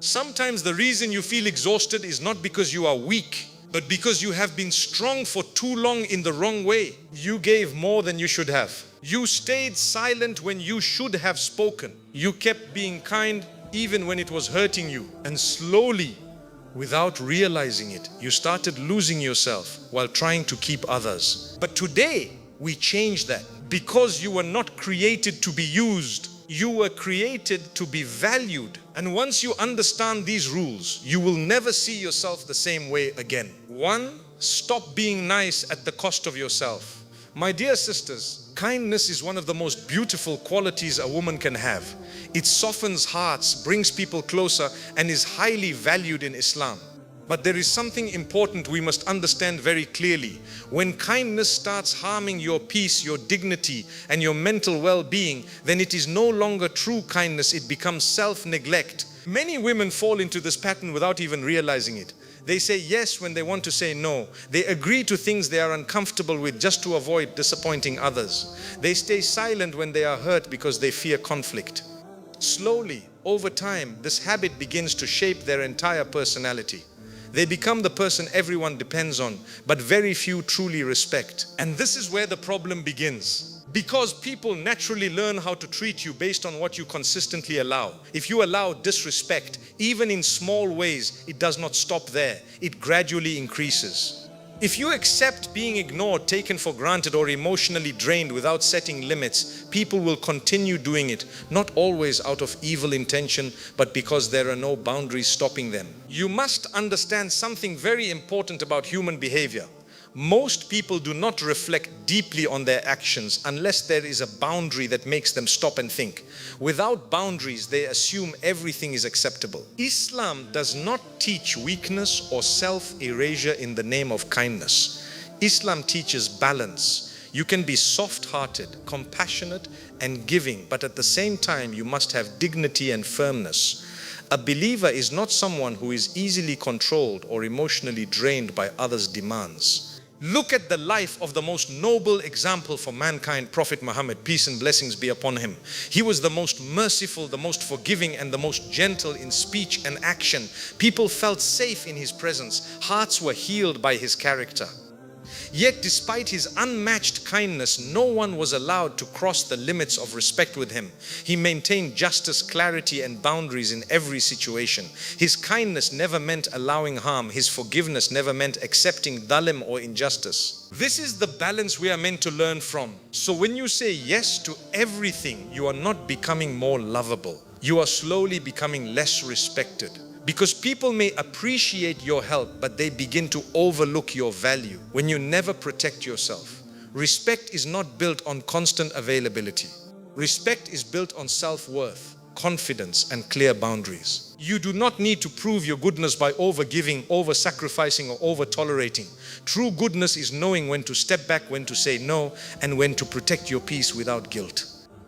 Sometimes the reason you feel exhausted is not because you are weak, but because you have been strong for too long in the wrong way. You gave more than you should have. You stayed silent when you should have spoken. You kept being kind even when it was hurting you. And slowly, without realizing it, you started losing yourself while trying to keep others. But today, we change that because you were not created to be used. You were created to be valued. And once you understand these rules, you will never see yourself the same way again. 1. Stop being nice at the cost of yourself. My dear sisters, kindness is one of the most beautiful qualities a woman can have. It softens hearts, brings people closer, and is highly valued in Islam. But there is something important we must understand very clearly. When kindness starts harming your peace, your dignity, and your mental well-being, then it is no longer true kindness, it becomes self-neglect. Many women fall into this pattern without even realizing it. They say yes when they want to say no. They agree to things they are uncomfortable with just to avoid disappointing others. They stay silent when they are hurt because they fear conflict. Slowly, over time, this habit begins to shape their entire personality. They become the person everyone depends on, but very few truly respect. And this is where the problem begins. Because people naturally learn how to treat you based on what you consistently allow. If you allow disrespect, even in small ways, it does not stop there. It gradually increases. If you accept being ignored, taken for granted, or emotionally drained without setting limits, people will continue doing it, not always out of evil intention, but because there are no boundaries stopping them. You must understand something very important about human behavior. Most people do not reflect deeply on their actions unless there is a boundary that makes them stop and think. Without boundaries, they assume everything is acceptable. Islam does not teach weakness or self-erasure in the name of kindness. Islam teaches balance. You can be soft-hearted, compassionate, and giving, but at the same time, you must have dignity and firmness. A believer is not someone who is easily controlled or emotionally drained by others' demands. Look at the life of the most noble example for mankind, Prophet Muhammad, peace and blessings be upon him. He was the most merciful, the most forgiving, and the most gentle in speech and action. People felt safe in his presence. Hearts were healed by his character. Yet despite his unmatched kindness, no one was allowed to cross the limits of respect with him. He maintained justice, clarity, and boundaries in every situation. His kindness never meant allowing harm. His forgiveness never meant accepting dhalim or injustice. This is the balance we are meant to learn from. So when you say yes to everything, you are not becoming more lovable. You are slowly becoming less respected. Because people may appreciate your help, but they begin to overlook your value when you never protect yourself. Respect is not built on constant availability. Respect is built on self-worth, confidence, and clear boundaries. You do not need to prove your goodness by over-giving, over-sacrificing, or over-tolerating. True goodness is knowing when to step back, when to say no, and when to protect your peace without guilt.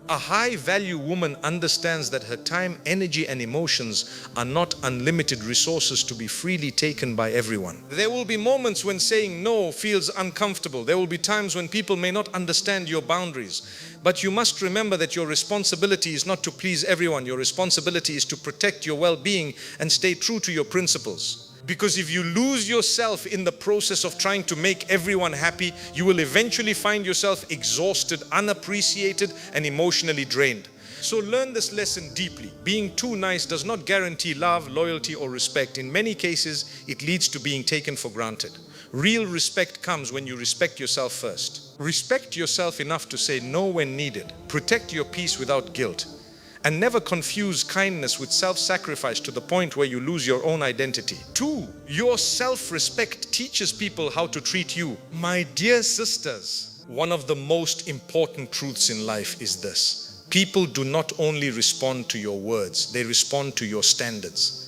A high-value woman understands that her time, energy, and emotions are not unlimited resources to be freely taken by everyone. There will be moments when saying no feels uncomfortable. There will be times when people may not understand your boundaries. But you must remember that your responsibility is not to please everyone. Your responsibility is to protect your well-being and stay true to your principles. Because if you lose yourself in the process of trying to make everyone happy, you will eventually find yourself exhausted, unappreciated, and emotionally drained. So learn this lesson deeply. Being too nice does not guarantee love, loyalty, or respect. In many cases, it leads to being taken for granted. Real respect comes when you respect yourself first. Respect yourself enough to say no when needed. Protect your peace without guilt. And never confuse kindness with self-sacrifice to the point where you lose your own identity. 2. Your self-respect teaches people how to treat you. My dear sisters, one of the most important truths in life is this. People do not only respond to your words, they respond to your standards.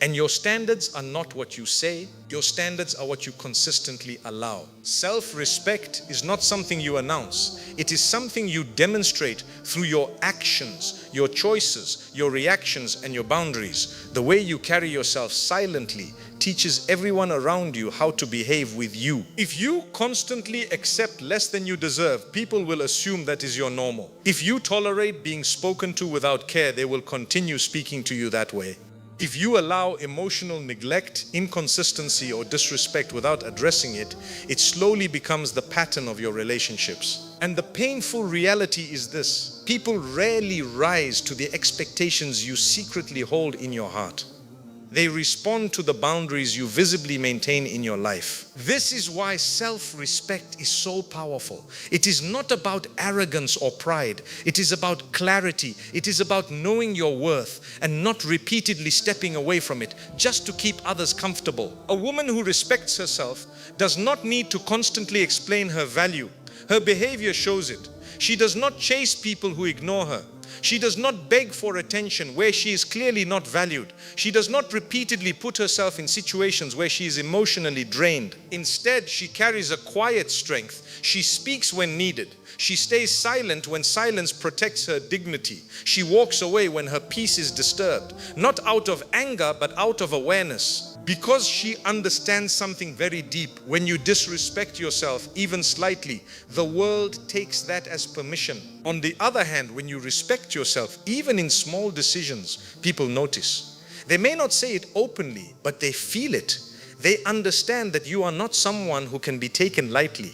And your standards are not what you say, your standards are what you consistently allow. Self-respect is not something you announce. It is something you demonstrate through your actions, your choices, your reactions, and your boundaries. The way you carry yourself silently teaches everyone around you how to behave with you. If you constantly accept less than you deserve, people will assume that is your normal. If you tolerate being spoken to without care, they will continue speaking to you that way. If you allow emotional neglect, inconsistency, or disrespect without addressing it, it slowly becomes the pattern of your relationships. And the painful reality is this: people rarely rise to the expectations you secretly hold in your heart. They respond to the boundaries you visibly maintain in your life. This is why self-respect is so powerful. It is not about arrogance or pride. It is about clarity. It is about knowing your worth and not repeatedly stepping away from it just to keep others comfortable. A woman who respects herself does not need to constantly explain her value. Her behavior shows it. She does not chase people who ignore her. She does not beg for attention where she is clearly not valued. She does not repeatedly put herself in situations where she is emotionally drained. Instead, she carries a quiet strength. She speaks when needed. She stays silent when silence protects her dignity. She walks away when her peace is disturbed, not out of anger, but out of awareness. Because she understands something very deep. When you disrespect yourself, even slightly, the world takes that as permission. On the other hand, when you respect yourself, even in small decisions, people notice. They may not say it openly, but they feel it. They understand that you are not someone who can be taken lightly.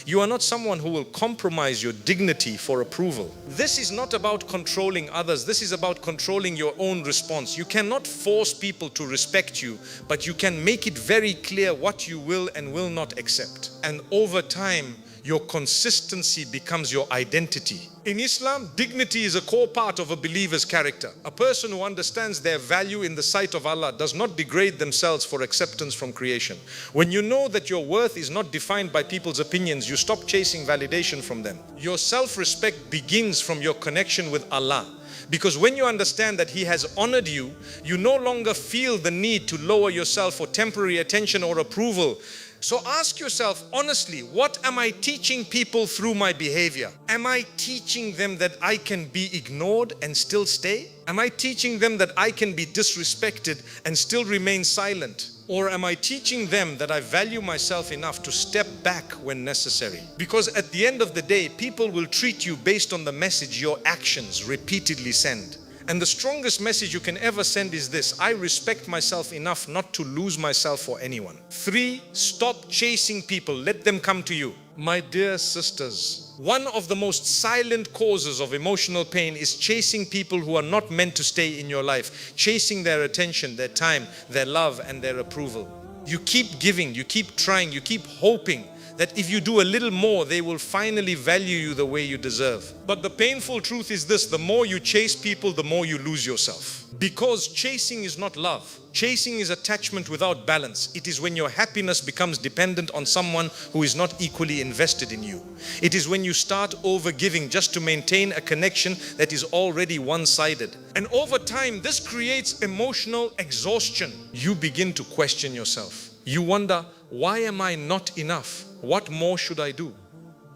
You are not someone who will compromise your dignity for approval. This is not about controlling others. This is about controlling your own response. You cannot force people to respect you, but you can make it very clear what you will and will not accept. And over time, your consistency becomes your identity. In Islam, dignity is a core part of a believer's character. A person who understands their value in the sight of Allah does not degrade themselves for acceptance from creation. When you know that your worth is not defined by people's opinions, you stop chasing validation from them. Your self-respect begins from your connection with Allah. Because when you understand that He has honored you, you no longer feel the need to lower yourself for temporary attention or approval. So ask yourself honestly, what am I teaching people through my behavior? Am I teaching them that I can be ignored and still stay? Am I teaching them that I can be disrespected and still remain silent? Or am I teaching them that I value myself enough to step back when necessary? Because at the end of the day, people will treat you based on the message your actions repeatedly send. And the strongest message you can ever send is this: I respect myself enough not to lose myself for anyone. 3, stop chasing people. Let them come to you. My dear sisters, one of the most silent causes of emotional pain is chasing people who are not meant to stay in your life, chasing their attention, their time, their love, and their approval. You keep giving, you keep trying, you keep hoping that if you do a little more, they will finally value you the way you deserve. But the painful truth is this: the more you chase people, the more you lose yourself. Because chasing is not love. Chasing is attachment without balance. It is when your happiness becomes dependent on someone who is not equally invested in you. It is when you start over-giving just to maintain a connection that is already one-sided. And over time, this creates emotional exhaustion. You begin to question yourself. You wonder, why am I not enough? What more should I do?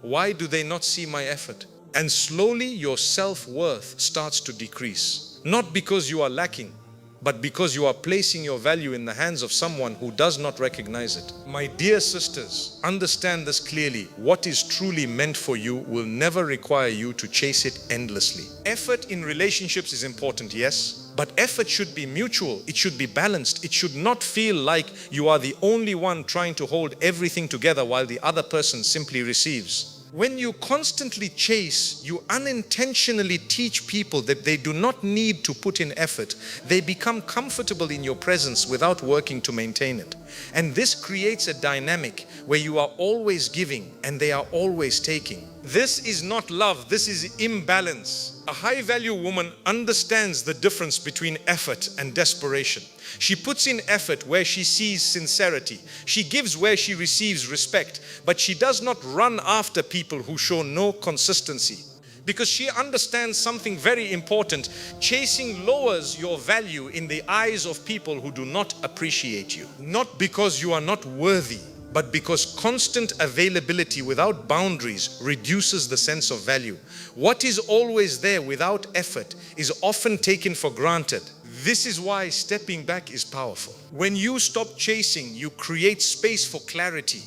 Why do they not see my effort? And slowly your self-worth starts to decrease. Not because you are lacking, but because you are placing your value in the hands of someone who does not recognize it. My dear sisters, understand this clearly. What is truly meant for you will never require you to chase it endlessly. Effort in relationships is important, yes, but effort should be mutual. It should be balanced. It should not feel like you are the only one trying to hold everything together while the other person simply receives. When you constantly chase, you unintentionally teach people that they do not need to put in effort. They become comfortable in your presence without working to maintain it. And this creates a dynamic where you are always giving and they are always taking. This is not love, this is imbalance. A high-value woman understands the difference between effort and desperation. She puts in effort where she sees sincerity. She gives where she receives respect. But she does not run after people who show no consistency. Because she understands something very important. Chasing lowers your value in the eyes of people who do not appreciate you. Not because you are not worthy, but because constant availability without boundaries reduces the sense of value. What is always there without effort is often taken for granted. This is why stepping back is powerful. When you stop chasing, you create space for clarity.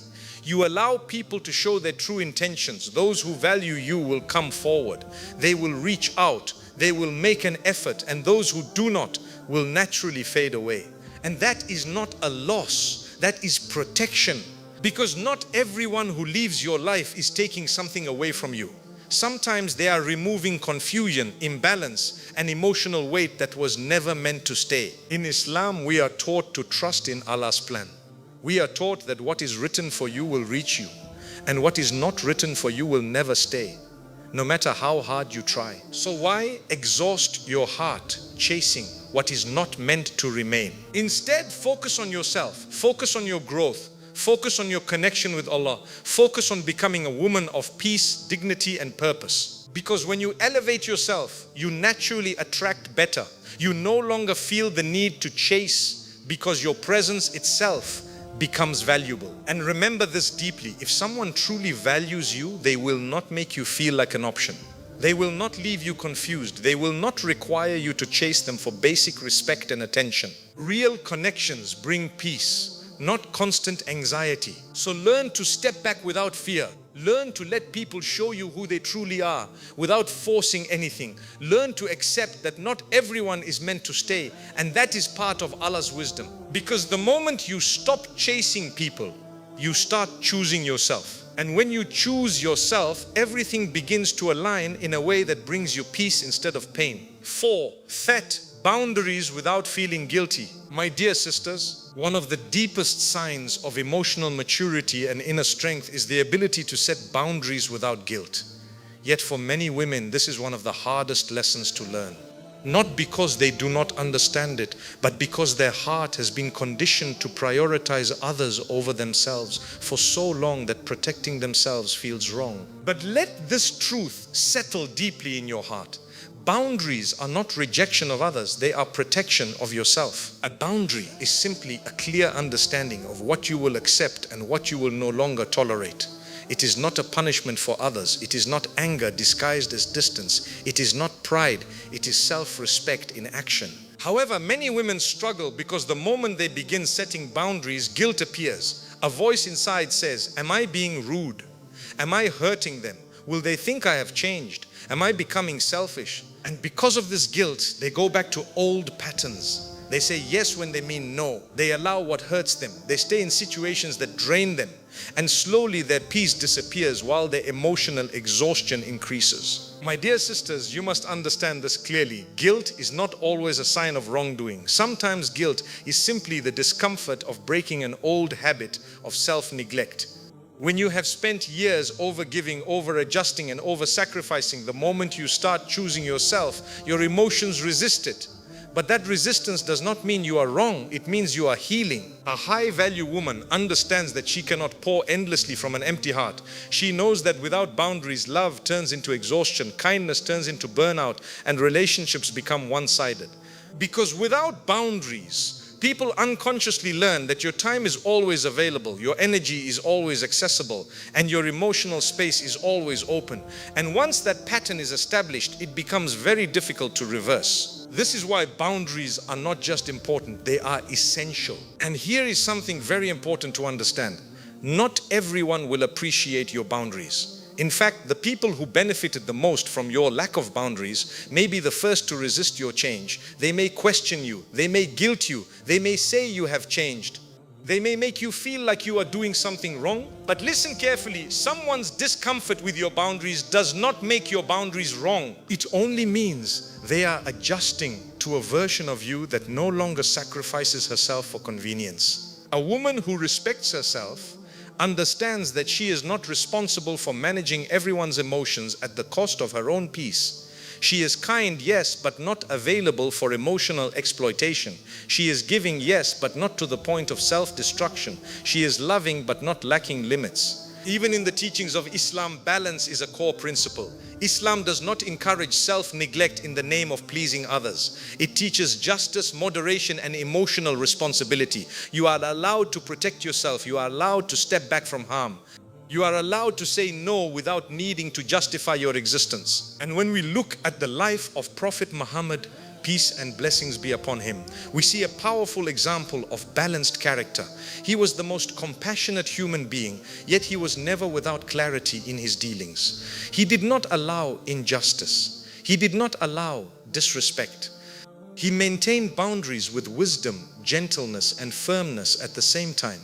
You allow people to show their true intentions. Those who value you will come forward. They will reach out. They will make an effort. And those who do not will naturally fade away. And that is not a loss, that is protection. Because not everyone who leaves your life is taking something away from you. Sometimes they are removing confusion, imbalance, and emotional weight that was never meant to stay. In Islam, we are taught to trust in Allah's plan. We are taught that what is written for you will reach you, and what is not written for you will never stay, no matter how hard you try. So why exhaust your heart chasing what is not meant to remain? Instead, focus on yourself, focus on your growth, focus on your connection with Allah, focus on becoming a woman of peace, dignity, and purpose. Because when you elevate yourself, you naturally attract better. You no longer feel the need to chase because your presence itself becomes valuable. And remember this deeply: if someone truly values you, they will not make you feel like an option. They will not leave you confused. They will not require you to chase them for basic respect and attention. Real connections bring peace, not constant anxiety. So learn to step back without fear. Learn to let people show you who they truly are without forcing anything. Learn to accept that not everyone is meant to stay, and that is part of Allah's wisdom. Because the moment you stop chasing people, you start choosing yourself. And when you choose yourself, everything begins to align in a way that brings you peace instead of pain. 4. Set boundaries without feeling guilty. My dear sisters, one of the deepest signs of emotional maturity and inner strength is the ability to set boundaries without guilt. Yet for many women, this is one of the hardest lessons to learn. Not because they do not understand it, but because their heart has been conditioned to prioritize others over themselves for so long that protecting themselves feels wrong. But let this truth settle deeply in your heart. Boundaries are not rejection of others, they are protection of yourself. A boundary is simply a clear understanding of what you will accept and what you will no longer tolerate. It is not a punishment for others. It is not anger disguised as distance. It is not pride. It is self-respect in action. However, many women struggle because the moment they begin setting boundaries, guilt appears. A voice inside says, am I being rude? Am I hurting them? Will they think I have changed? Am I becoming selfish? And because of this guilt, they go back to old patterns. They say yes when they mean no. They allow what hurts them. They stay in situations that drain them. And slowly their peace disappears while their emotional exhaustion increases. My dear sisters, you must understand this clearly. Guilt is not always a sign of wrongdoing. Sometimes guilt is simply the discomfort of breaking an old habit of self-neglect. When you have spent years over-giving, over-adjusting, and over-sacrificing, the moment you start choosing yourself, your emotions resist it. But that resistance does not mean you are wrong, it means you are healing. A high-value woman understands that she cannot pour endlessly from an empty heart. She knows that without boundaries, love turns into exhaustion, kindness turns into burnout, and relationships become one-sided. Because without boundaries, people unconsciously learn that your time is always available, your energy is always accessible, and your emotional space is always open. And once that pattern is established, it becomes very difficult to reverse. This is why boundaries are not just important, they are essential. And here is something very important to understand. Not everyone will appreciate your boundaries. In fact, the people who benefited the most from your lack of boundaries may be the first to resist your change. They may question you, they may guilt you, they may say you have changed. They may make you feel like you are doing something wrong. But listen carefully, someone's discomfort with your boundaries does not make your boundaries wrong. It only means they are adjusting to a version of you that no longer sacrifices herself for convenience. A woman who respects herself understands that she is not responsible for managing everyone's emotions at the cost of her own peace. She is kind, yes, but not available for emotional exploitation. She is giving, yes, but not to the point of self-destruction. She is loving, but not lacking limits. Even in the teachings of Islam, balance is a core principle. Islam does not encourage self-neglect in the name of pleasing others. It teaches justice, moderation, and emotional responsibility. You are allowed to protect yourself. You are allowed to step back from harm. You are allowed to say no without needing to justify your existence. And when we look at the life of Prophet Muhammad, peace and blessings be upon him, we see a powerful example of balanced character. He was the most compassionate human being, yet he was never without clarity in his dealings. He did not allow injustice. He did not allow disrespect. He maintained boundaries with wisdom, gentleness, and firmness at the same time.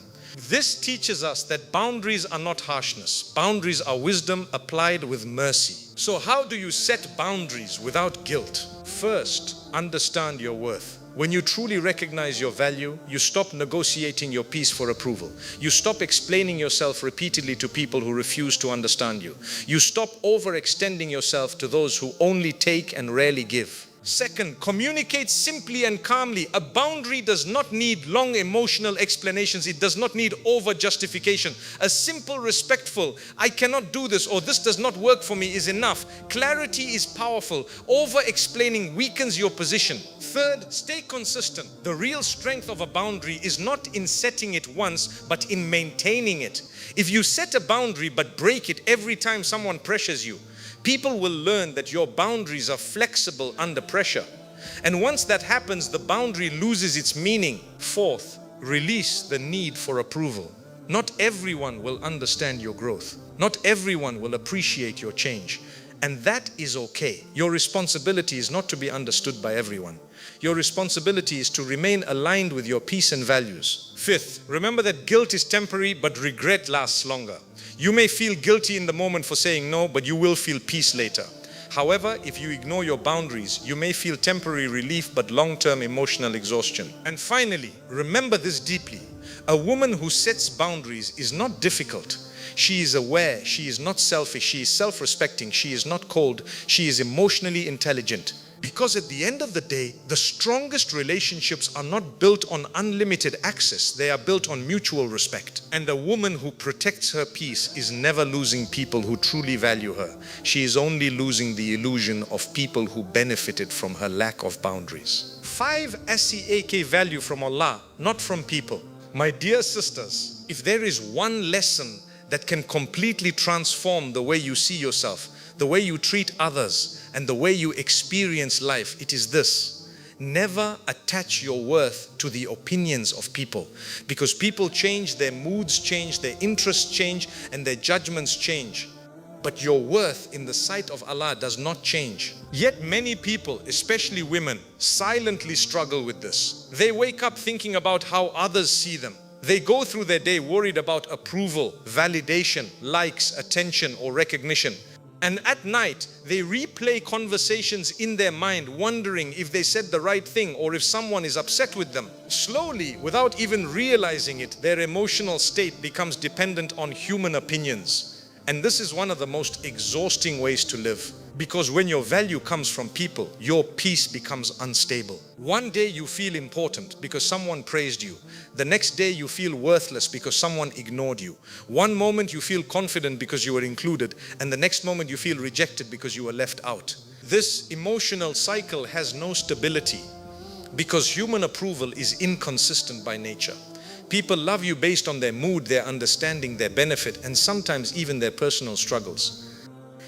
This teaches us that boundaries are not harshness. Boundaries are wisdom applied with mercy. So how do you set boundaries without guilt? First, understand your worth. When you truly recognize your value, you stop negotiating your peace for approval. You stop explaining yourself repeatedly to people who refuse to understand you. You stop overextending yourself to those who only take and rarely give. Second, communicate simply and calmly. A boundary does not need long emotional explanations. It does not need over justification. A simple, respectful, I cannot do this, or this does not work for me, is enough. Clarity is powerful. Over explaining weakens your position. Third, stay consistent. The real strength of a boundary is not in setting it once, but in maintaining it. If you set a boundary but break it every time someone pressures you, people will learn that your boundaries are flexible under pressure. And once that happens, the boundary loses its meaning. Fourth, release the need for approval. Not everyone will understand your growth. Not everyone will appreciate your change. And that is okay. Your responsibility is not to be understood by everyone. Your responsibility is to remain aligned with your peace and values. Fifth, remember that guilt is temporary, but regret lasts longer. You may feel guilty in the moment for saying no, but you will feel peace later. However, if you ignore your boundaries, you may feel temporary relief, but long-term emotional exhaustion. And finally, remember this deeply. A woman who sets boundaries is not difficult. She is aware, she is not selfish, she is self-respecting, she is not cold, she is emotionally intelligent. Because at the end of the day, the strongest relationships are not built on unlimited access, they are built on mutual respect. And a woman who protects her peace is never losing people who truly value her. She is only losing the illusion of people who benefited from her lack of boundaries. 5 SEAK value from Allah, not from people. My dear sisters, if there is one lesson that can completely transform the way you see yourself, the way you treat others, and the way you experience life, it is this: never attach your worth to the opinions of people, because people change, their moods change, their interests change, and their judgments change. But your worth in the sight of Allah does not change. Yet many people, especially women, silently struggle with this. They wake up thinking about how others see them. They go through their day worried about approval, validation, likes, attention, or recognition. And at night, they replay conversations in their mind, wondering if they said the right thing or if someone is upset with them. Slowly, without even realizing it, their emotional state becomes dependent on human opinions. And this is one of the most exhausting ways to live. Because when your value comes from people, your peace becomes unstable. One day you feel important because someone praised you. The next day you feel worthless because someone ignored you. One moment you feel confident because you were included, and the next moment you feel rejected because you were left out. This emotional cycle has no stability because human approval is inconsistent by nature. People love you based on their mood, their understanding, their benefit, and sometimes even their personal struggles.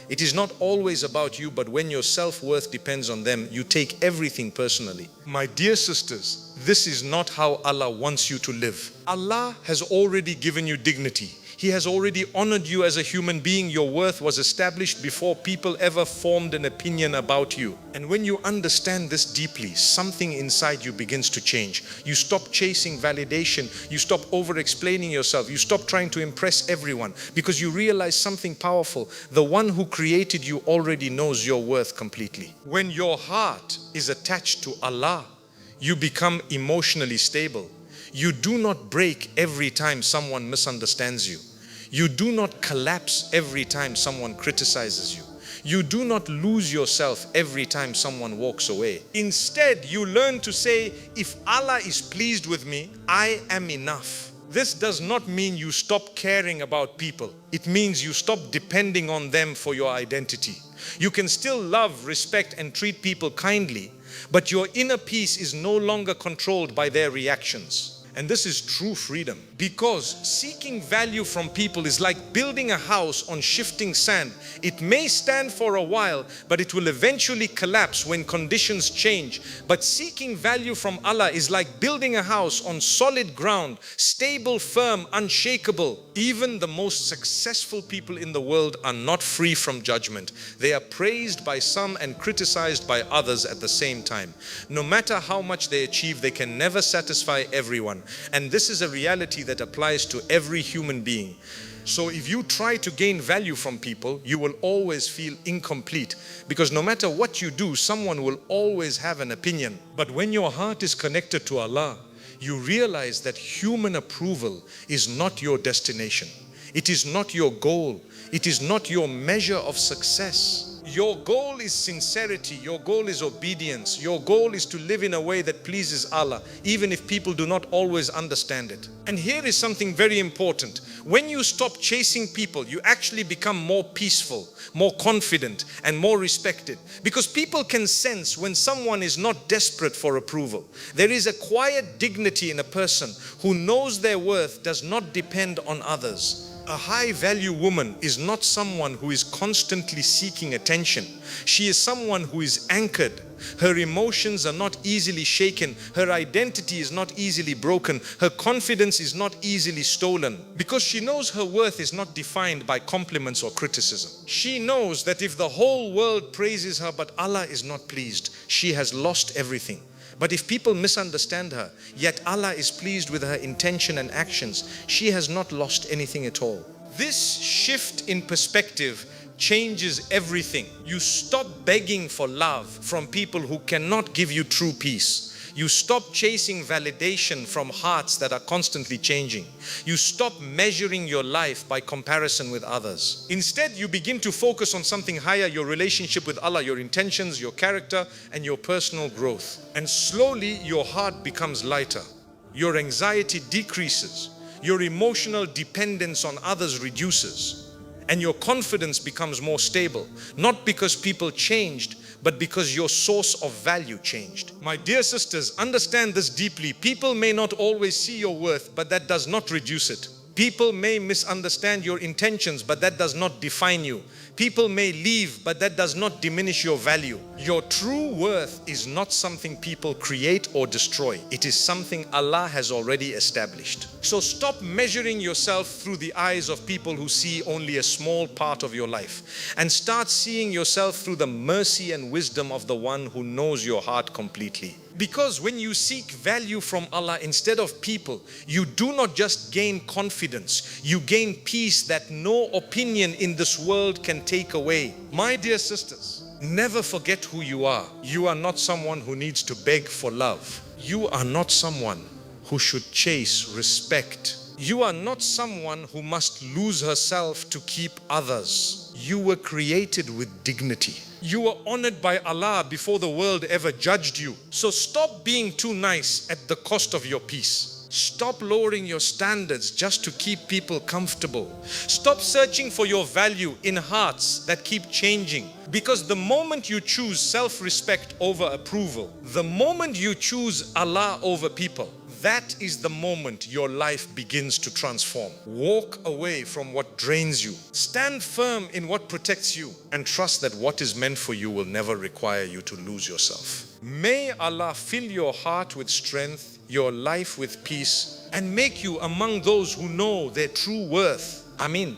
It is not always about you, but when your self-worth depends on them, you take everything personally. My dear sisters, this is not how Allah wants you to live. Allah has already given you dignity. He has already honored you as a human being. Your worth was established before people ever formed an opinion about you. And when you understand this deeply, something inside you begins to change. You stop chasing validation. You stop over-explaining yourself. You stop trying to impress everyone because you realize something powerful. The one who created you already knows your worth completely. When your heart is attached to Allah, you become emotionally stable. You do not break every time someone misunderstands you. You do not collapse every time someone criticizes you. You do not lose yourself every time someone walks away. Instead, you learn to say, if Allah is pleased with me, I am enough. This does not mean you stop caring about people. It means you stop depending on them for your identity. You can still love, respect, and treat people kindly, but your inner peace is no longer controlled by their reactions. And this is true freedom, because seeking value from people is like building a house on shifting sand. It may stand for a while, but it will eventually collapse when conditions change. But seeking value from Allah is like building a house on solid ground, stable, firm, unshakable. Even the most successful people in the world are not free from judgment. They are praised by some and criticized by others at the same time. No matter how much they achieve, they can never satisfy everyone. And this is a reality that applies to every human being. So if you try to gain value from people, you will always feel incomplete, because no matter what you do, someone will always have an opinion. But when your heart is connected to Allah, you realize that human approval is not your destination. It is not your goal. It is not your measure of success. Your goal is sincerity. Your goal is obedience. Your goal is to live in a way that pleases Allah, even if people do not always understand it. And here is something very important. When you stop chasing people, you actually become more peaceful, more confident, and more respected. Because people can sense when someone is not desperate for approval. There is a quiet dignity in a person who knows their worth does not depend on others. A high-value woman is not someone who is constantly seeking attention. She is someone who is anchored. Her emotions are not easily shaken. Her identity is not easily broken. Her confidence is not easily stolen. Because she knows her worth is not defined by compliments or criticism. She knows that if the whole world praises her but Allah is not pleased, she has lost everything. But if people misunderstand her, yet Allah is pleased with her intention and actions, she has not lost anything at all. This shift in perspective changes everything. You stop begging for love from people who cannot give you true peace. You stop chasing validation from hearts that are constantly changing. You stop measuring your life by comparison with others. Instead, you begin to focus on something higher, your relationship with Allah, your intentions, your character, and your personal growth. And slowly, your heart becomes lighter. Your anxiety decreases. Your emotional dependence on others reduces. And your confidence becomes more stable. Not because people changed, but because your source of value changed. My dear sisters, understand this deeply. People may not always see your worth, but that does not reduce it. People may misunderstand your intentions, but that does not define you. People may leave, but that does not diminish your value. Your true worth is not something people create or destroy. It is something Allah has already established. So stop measuring yourself through the eyes of people who see only a small part of your life, and start seeing yourself through the mercy and wisdom of the one who knows your heart completely. Because when you seek value from Allah instead of people, you do not just gain confidence, you gain peace that no opinion in this world can take away. My dear sisters, never forget who you are. You are not someone who needs to beg for love. You are not someone who should chase respect. You are not someone who must lose herself to keep others. You were created with dignity. You were honored by Allah before the world ever judged you. So stop being too nice at the cost of your peace. Stop lowering your standards just to keep people comfortable. Stop searching for your value in hearts that keep changing. Because the moment you choose self-respect over approval, the moment you choose Allah over people, that is the moment your life begins to transform. Walk away from what drains you. Stand firm in what protects you, and trust that what is meant for you will never require you to lose yourself. May Allah fill your heart with strength, your life with peace, and make you among those who know their true worth. Ameen.